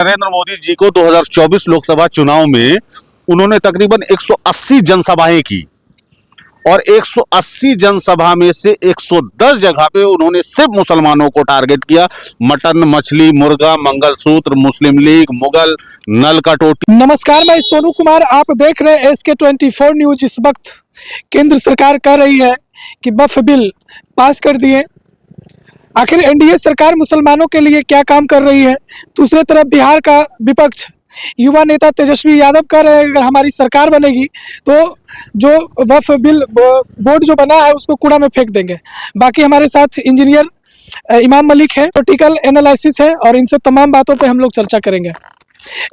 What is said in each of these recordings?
नरेंद्र मोदी जी को 2024 लोकसभा चुनाव में उन्होंने तकरीबन 180 जनसभाएं की और 180 जनसभा में से 110 जगह पे उन्होंने सिर्फ मुसलमानों को टारगेट किया। मटन, मछली, मुर्गा, मंगलसूत्र, मुस्लिम लीग, मुगल, नल का टोटी। नमस्कार, मैं सोनू कुमार, आप देख रहे हैं SK24 न्यूज। इस वक्त केंद्र सरकार कह रही है कि वक्फ बिल पास कर दिए। आखिर एनडीए सरकार मुसलमानों के लिए क्या काम कर रही है? दूसरी तरफ बिहार का विपक्ष युवा नेता तेजस्वी यादव कह रहे हैं अगर हमारी सरकार बनेगी तो जो वक्फ बिल बोर्ड जो बना है उसको कूड़ा में फेंक देंगे। बाकी हमारे साथ इंजीनियर इमाम मलिक है, पॉलिटिकल एनालिसिस है और इनसे तमाम बातों पे हम लोग चर्चा करेंगे।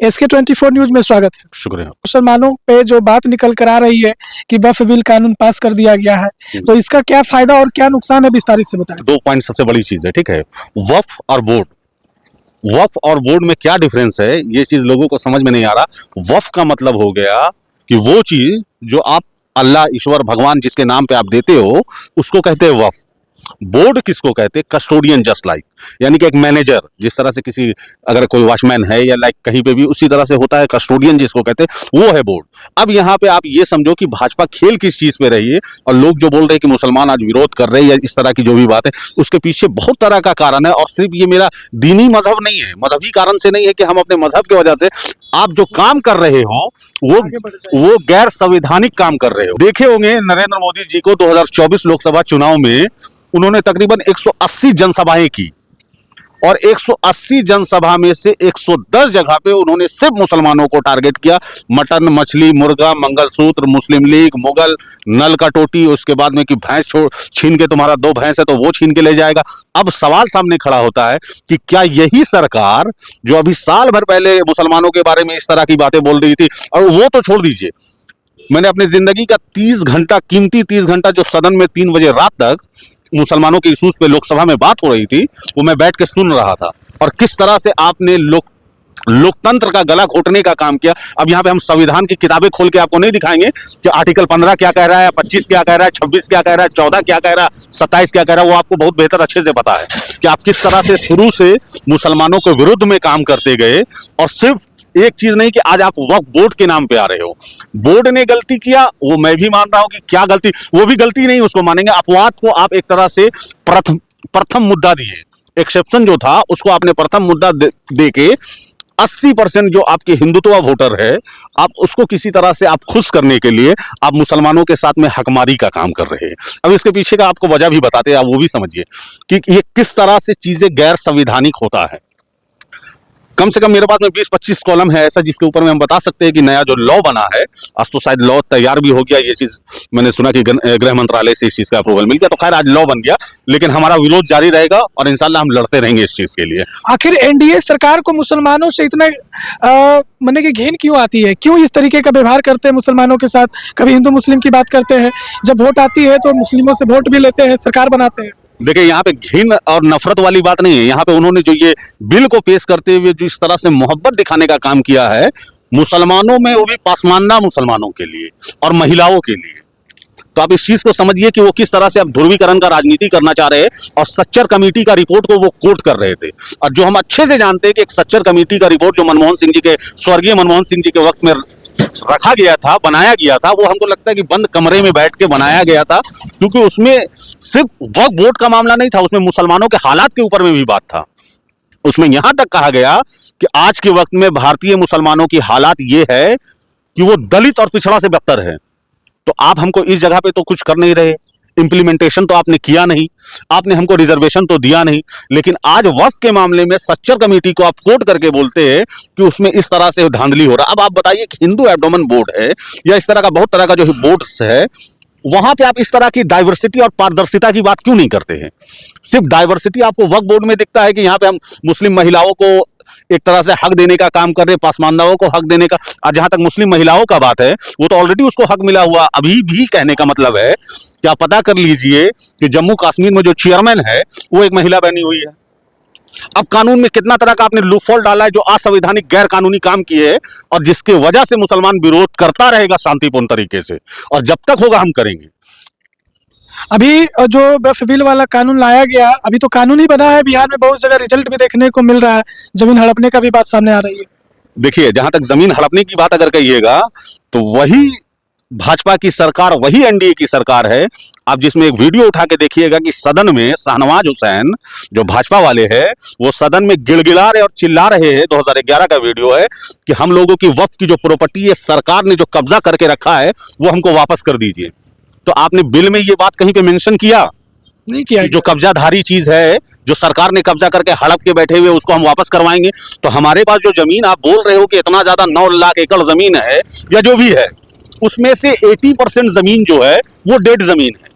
SK24 न्यूज में स्वागत है। शुक्रिया। मुसलमानों पे जो बात निकल कर आ रही है कि वक्फ बिल कानून पास कर दिया गया है, तो इसका क्या फायदा और क्या नुकसान है, विस्तारित से बताएं। 2 पॉइंट सबसे बड़ी चीज है, ठीक है। वक्फ और बोर्ड, वक्फ और बोर्ड में क्या डिफरेंस है ये चीज लोगों को समझ में नहीं आ रहा। वक्फ का मतलब हो गया कि वो चीज जो आप अल्लाह, ईश्वर, भगवान जिसके नाम पे आप देते हो उसको कहते हैं वक्फ। बोर्ड किसको कहते हैं? कस्टोडियन, जस्ट लाइक, यानी कि एक मैनेजर जिस तरह से किसी अगर कोई वॉचमैन है या लाइक कहीं पे भी उसी तरह से होता है, कस्टोडियन जिसको कहते हैं वो है बोर्ड। अब यहाँ पे आप ये समझो कि भाजपा खेल किस चीज पे रही है और लोग जो बोल रहे हैं कि मुसलमान आज विरोध कर रहे हैं या इस तरह की जो भी बात है उसके पीछे बहुत तरह का कारण है। और सिर्फ ये मेरा दीनी मजहब नहीं है, मजहबी कारण से नहीं है कि हम अपने मजहब की वजह से आप जो काम कर रहे हो वो गैर संवैधानिक काम कर रहे हो। देखे होंगे नरेंद्र मोदी जी को 2024 लोकसभा चुनाव में उन्होंने तकरीबन 180 जनसभाएं की और 180 जनसभा में से 110 जगह पे उन्होंने सिर्फ मुसलमानों को टारगेट किया। मटन, मछली, मुर्गा, मंगलसूत्र, मुस्लिम लीग, मुगल, नल का टोटी, उसके बाद में कि भैंस छीन के तुम्हारा 2 भैंस है तो वो छीन के ले जाएगा। अब सवाल सामने खड़ा होता है कि क्या यही सरकार जो अभी साल भर पहले मुसलमानों के बारे में इस तरह की बातें बोल रही थी, और वो तो छोड़ दीजिए, मैंने अपनी जिंदगी का 30 घंटा, कीमती 30 घंटा जो सदन में 3 बजे रात तक मुसलमानों के इशूज पे लोकसभा में बात हो रही थी वो मैं बैठ के सुन रहा था और किस तरह से आपने लोकतंत्र का गला घोटने का काम किया। अब यहाँ पे हम संविधान की किताबें खोल के आपको नहीं दिखाएंगे कि आर्टिकल 15 क्या कह रहा है, 25 क्या कह रहा है, 26 क्या कह रहा है, 14 क्या कह रहा है, 27 क्या कह रहा है। वो आपको बहुत बेहतर अच्छे से पता है कि आप किस तरह से शुरू से मुसलमानों के विरुद्ध में काम करते गए। और सिर्फ एक चीज नहीं कि आज आप वक्फ बोर्ड के नाम पे आ रहे हो। बोर्ड ने गलती किया, वो मैं भी मान रहा हूं कि क्या गलती, वो भी गलती नहीं उसको मानेंगे। अपवाद को आप एक तरह से प्रथम मुद्दा दिए, एक्सेप्शन जो था उसको आपने प्रथम मुद्दा दे के 80% जो आपके हिंदुत्व वोटर है आप उसको किसी तरह से आप खुश करने के लिए आप मुसलमानों के साथ में हकमारी का काम कर रहे हैं। अब इसके पीछे का आपको वजह भी बताते हैं, आप वो भी समझिए कि ये किस तरह से चीजें गैर संवैधानिक होता है। कम से कम मेरे पास में 20-25 कॉलम है ऐसा जिसके ऊपर में हम बता सकते हैं कि नया जो लॉ बना है, आज तो शायद लॉ तैयार भी हो गया। ये चीज मैंने सुना कि गृह मंत्रालय से इस चीज का अप्रूवल मिल गया, तो खैर आज लॉ बन गया, लेकिन हमारा विरोध जारी रहेगा और इंशाल्लाह हम लड़ते रहेंगे इस चीज के लिए। आखिर एनडीए सरकार को मुसलमानों से इतना माने कि घिन क्यों आती है? क्यों इस तरीके का व्यवहार करते हैं मुसलमानों के साथ? कभी हिंदू मुस्लिम की बात करते हैं, जब वोट आती है तो मुस्लिमों से वोट भी लेते हैं, सरकार बनाते हैं। देखिए, यहाँ पे घिन और नफरत वाली बात नहीं है। यहाँ पे उन्होंने जो ये बिल को पेश करते हुए जो इस तरह से मोहब्बत दिखाने का काम किया है मुसलमानों में, वो भी पासमानदा मुसलमानों के लिए और महिलाओं के लिए, तो आप इस चीज को समझिए कि वो किस तरह से अब ध्रुवीकरण का राजनीति करना चाह रहे हैं। और सच्चर कमेटी का रिपोर्ट को वो कोट कर रहे थे, और जो हम अच्छे से जानते हैं कि एक सच्चर कमेटी का रिपोर्ट जो मनमोहन सिंह जी के, स्वर्गीय मनमोहन सिंह जी के वक्त में रखा गया था, बनाया गया था, वो हमको लगता है कि बंद कमरे में बैठ के बनाया गया था, क्योंकि उसमें सिर्फ वक्फ बोर्ड का मामला नहीं था, उसमें मुसलमानों के हालात के ऊपर में भी बात था। उसमें यहां तक कहा गया कि आज के वक्त में भारतीय मुसलमानों की हालात ये है कि वो दलित और पिछड़ा से बदतर है। तो आप हमको इस जगह पे तो कुछ कर नहीं रहे, इंप्लीमेंटेशन तो आपने किया नहीं, आपने हमको रिजर्वेशन तो दिया नहीं, लेकिन आज वक्फ के मामले में सच्चर कमेटी को आप कोट करके बोलते हैं कि उसमें इस तरह से धांधली हो रहा। अब आप बताइए कि हिंदू एब्डोमेन बोर्ड है या इस तरह का बहुत तरह का जो बोर्ड्स है, वहां पे आप इस तरह की डाइवर्सिटी और पारदर्शिता की बात क्यों नहीं करते हैं? सिर्फ डाइवर्सिटी आपको वक्फ बोर्ड में दिखता है कि यहाँ पे हम मुस्लिम महिलाओं को एक तरह से हक देने का काम कर रहे हैं, पासमानदाओं को हक देने का। और जहां तक मुस्लिम महिलाओं का बात है, वो तो ऑलरेडी उसको हक मिला हुआ अभी भी। कहने का मतलब है कि आप पता कर लीजिए कि जम्मू कश्मीर में जो चेयरमैन है वो एक महिला बनी हुई है। अब कानून में कितना तरह का आपने लूपहोल डाला है जो असंवैधानिक गैर कानूनी काम किए हैं, और जिसके वजह से मुसलमान विरोध करता रहेगा शांतिपूर्ण तरीके से, और जब तक होगा हम करेंगे। अभी जो वक्फ बिल वाला कानून लाया गया, अभी तो कानून ही बना है, बिहार में बहुत जगह रिजल्ट भी देखने को मिल रहा है, जमीन हड़पने का भी बात सामने आ रही है। देखिए, जहां तक जमीन हड़पने की बात अगर कहिएगा तो वही भाजपा की सरकार, वही एनडीए की सरकार है। आप जिसमें एक वीडियो उठा के देखिएगा कि सदन में शाहनवाज हुसैन जो भाजपा वाले हैं वो सदन में गिड़गिड़ा रहे और चिल्ला रहे हैं, 2011 का वीडियो है, कि हम लोगों की वक्फ की जो प्रॉपर्टी है, सरकार ने जो कब्जा करके रखा है वो हमको वापस कर दीजिए। तो आपने बिल में ये बात कहीं पे मेंशन किया नहीं किया कि जो कब्जाधारी चीज है, जो सरकार ने कब्जा करके हड़प के बैठे हुए, उसको हम वापस करवाएंगे? तो हमारे पास जो जमीन आप बोल रहे हो कि इतना ज्यादा 9 लाख एकड़ जमीन है या जो भी है, उसमें से 80% जमीन जो है वो डेड जमीन है।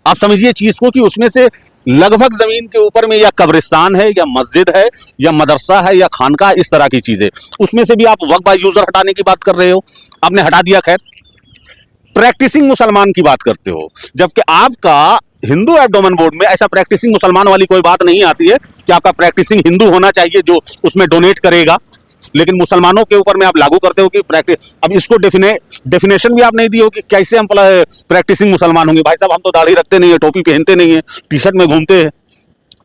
आप समझिए चीज को कि उसमें से लगभग जमीन के ऊपर में या कब्रिस्तान है या मस्जिद है या मदरसा है या खानका, इस तरह की चीजें। उसमें से भी आप वक्फ बाय यूजर हटाने की बात कर रहे हो, आपने हटा दिया। खैर, प्रैक्टिसिंग मुसलमान की बात करते हो, जबकि आपका हिंदू एब्डोमेन बोर्ड में ऐसा प्रैक्टिसिंग मुसलमान वाली कोई बात नहीं आती है कि आपका प्रैक्टिसिंग हिंदू होना चाहिए जो उसमें डोनेट करेगा। लेकिन मुसलमानों के ऊपर में आप लागू करते हो कि प्रैक्टिस। अब इसको डेफिनेशन भी आप नहीं दी हो कि कैसे हम प्रैक्टिसिंग मुसलमान होंगे। भाई साहब, हम तो दाढ़ी रखते नहीं है, टोपी पहनते नहीं है, टी शर्ट में घूमते हैं,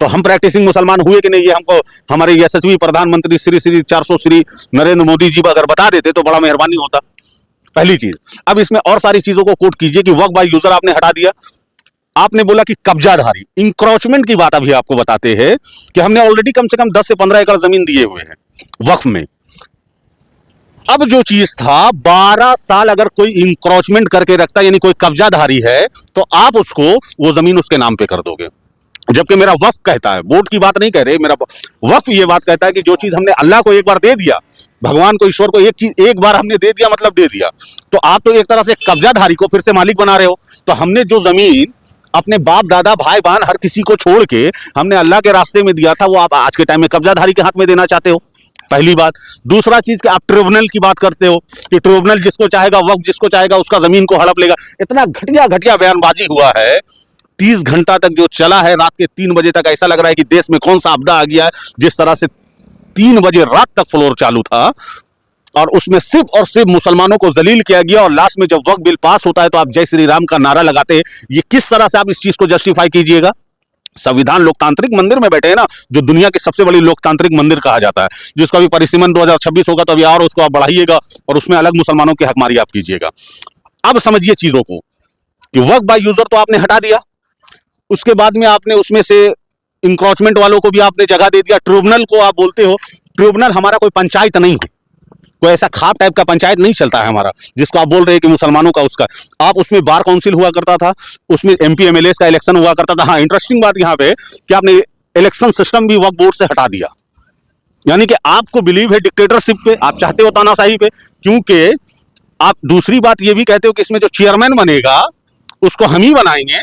तो हम प्रैक्टिसिंग मुसलमान हुए कि नहीं? ये हमको हमारे यशस्वी प्रधानमंत्री श्री 400 श्री नरेंद्र मोदी जी अगर बता देते तो बड़ा मेहरबानी होता, पहली चीज। अब इसमें और सारी चीजों को कोट कीजिए कि वक्फ बाय यूजर आपने हटा दिया। आपने बोला कि कब्जाधारी, इंक्रोचमेंट की बात अभी आपको बताते हैं कि हमने ऑलरेडी कम से कम 10 से 15 एकड़ जमीन दिए हुए हैं वक्फ में। अब जो चीज था, 12 साल अगर कोई इंक्रोचमेंट करके रखता, यानी कोई कब्जाधारी है, तो आप उसको वो जमीन उसके नाम पे कर दोगे। जबकि मेरा वक्फ कहता है, बोर्ड की बात नहीं कह रहे, मेरा वक्फ ये बात कहता है कि जो चीज हमने अल्लाह को एक बार दे दिया, भगवान को, ईश्वर को एक चीज एक बार हमने दे दिया मतलब दे दिया, तो आप तो एक तरह से कब्जाधारी को फिर से मालिक बना रहे हो। तो हमने जो जमीन अपने बाप दादा भाई बहन हर किसी को छोड़ के हमने अल्लाह के रास्ते में दिया था, वो आप आज के टाइम में कब्जाधारी के हाथ में देना चाहते हो, पहली बात। दूसरा चीज कि आप ट्रिब्यूनल की बात करते हो कि ट्रिब्यूनल जिसको चाहेगा, वक्फ जिसको चाहेगा उसका जमीन को हड़प लेगा। इतना घटिया घटिया बयानबाजी हुआ है, 30 घंटा तक जो चला है, रात के 3 बजे तक। ऐसा लग रहा है कि देश में कौन सा आपदा आ गया है, जिस तरह से 3 बजे रात तक फ्लोर चालू था और उसमें सिर्फ और सिर्फ मुसलमानों को जलील किया गया। और लास्ट में जब वक्फ बिल पास होता है तो आप जय श्री राम का नारा लगाते हैं। ये किस तरह से आप इस चीज को जस्टिफाई कीजिएगा? संविधान लोकतांत्रिक मंदिर में बैठे हैं ना, जो दुनिया की सबसे बड़ी लोकतांत्रिक मंदिर कहा जाता है, जिसका भी परिसीमन 2026 होगा तो अभी और उसको आप बढ़ाइएगा और उसमें अलग मुसलमानों की हकमारी आप कीजिएगा। अब समझिए चीजों को कि वक्फ बाय यूजर तो आपने हटा दिया, उसके बाद में आपने उसमें से इंक्रोचमेंट वालों को भी आपने जगह दे दिया। ट्रिब्यूनल को आप बोलते हो, ट्रिब्यूनल हमारा कोई पंचायत नहीं है, कोई ऐसा खाप टाइप का पंचायत नहीं चलता है हमारा, जिसको आप बोल रहे हैं कि मुसलमानों का उसका। आप उसमें बार काउंसिल हुआ करता था, उसमें एमपी एमएलए का इलेक्शन हुआ करता था। हाँ, इंटरेस्टिंग बात यहाँ पे कि आपने इलेक्शन सिस्टम भी वक्फ बोर्ड से हटा दिया, यानी कि आपको बिलीव है डिक्टेटरशिप पे, आप चाहते हो तानाशाही पे। क्योंकि आप दूसरी बात ये भी कहते हो कि इसमें जो चेयरमैन बनेगा उसको हम ही बनाएंगे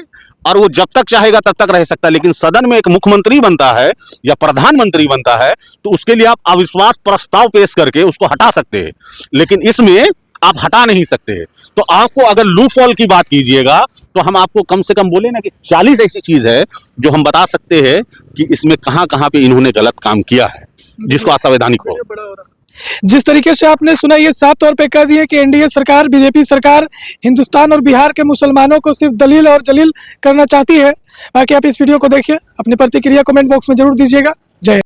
और वो जब तक चाहेगा तब तक रह सकता है। लेकिन सदन में एक मुख्यमंत्री बनता है या प्रधानमंत्री बनता है तो उसके लिए आप अविश्वास प्रस्ताव पेश करके उसको हटा सकते हैं, लेकिन इसमें आप हटा नहीं सकते। तो आपको अगर लूप हॉल की बात कीजिएगा तो हम आपको कम से कम बोले ना कि 40 ऐसी चीज है जो हम बता सकते हैं कि इसमें कहां कहां पे इन्होंने गलत काम किया है, जिसको असंवैधानिक हो। जिस तरीके से आपने सुना, ये साफ तौर पे कह दिए कि एनडीए सरकार, बीजेपी सरकार हिंदुस्तान और बिहार के मुसलमानों को सिर्फ दलील और जलील करना चाहती है। बाकी आप इस वीडियो को देखिए, अपनी प्रतिक्रिया कमेंट बॉक्स में जरूर दीजिएगा।